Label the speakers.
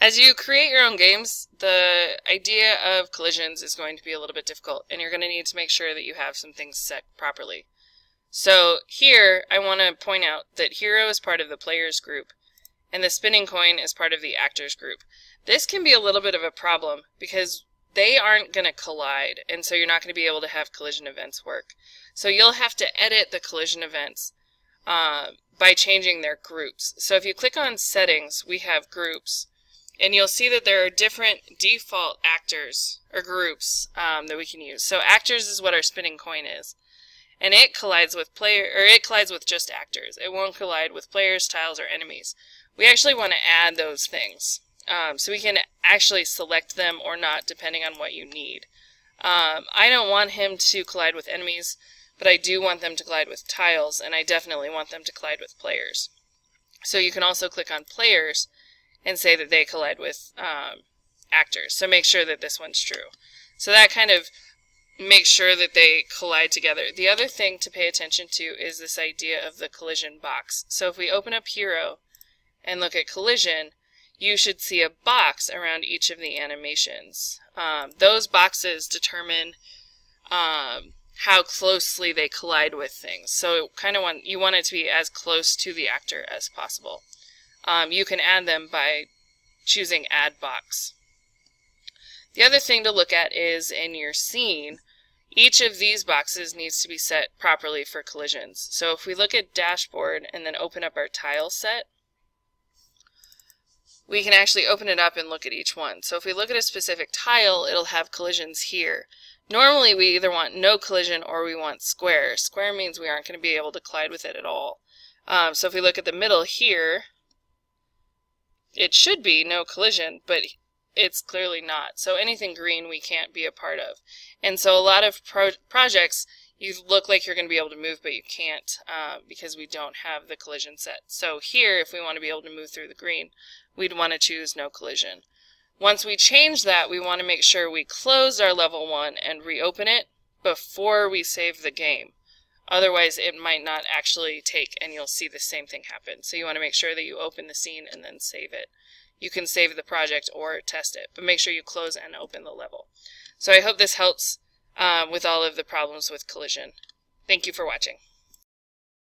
Speaker 1: As you create your own games, the idea of collisions is going to be a little bit difficult, and you're going to need to make sure that you have some things set properly. So here, I want to point out that hero is part of the players group, and the spinning coin is part of the actors group. This can be a little bit of a problem because they aren't going to collide, and so you're not going to be able to have collision events work. So you'll have to edit the collision events by changing their groups. So if you click on settings, we have groups, and you'll see that there are different default actors or groups that we can use. So actors is what our spinning coin is, and it collides with just actors. It won't collide with players, tiles, or enemies. We actually want to add those things, so we can actually select them or not depending on what you need. I don't want him to collide with enemies, but I do want them to collide with tiles, and I definitely want them to collide with players. So you can also click on players and say that they collide with actors. So make sure that this one's true. So that kind of makes sure that they collide together. The other thing to pay attention to is this idea of the collision box. So if we open up Hero and look at collision, you should see a box around each of the animations. Those boxes determine how closely they collide with things. So you want it to be as close to the actor as possible. You can add them by choosing Add Box. The other thing to look at is in your scene, each of these boxes needs to be set properly for collisions. So if we look at Dashboard and then open up our tile set, we can actually open it up and look at each one. So if we look at a specific tile, it'll have collisions here. Normally we either want no collision or we want square. Square means we aren't going to be able to collide with it at all. So if we look at the middle here, it should be no collision, but it's clearly not. So anything green we can't be a part of. And so a lot of projects, you look like you're going to be able to move, but you can't because we don't have the collision set. So here, if we want to be able to move through the green, we'd want to choose no collision. Once we change that, we want to make sure we close our level 1 and reopen it before we save the game. Otherwise, it might not actually take, and you'll see the same thing happen. So you want to make sure that you open the scene and then save it. You can save the project or test it, but make sure you close and open the level. So I hope this helps with all of the problems with collision. Thank you for watching.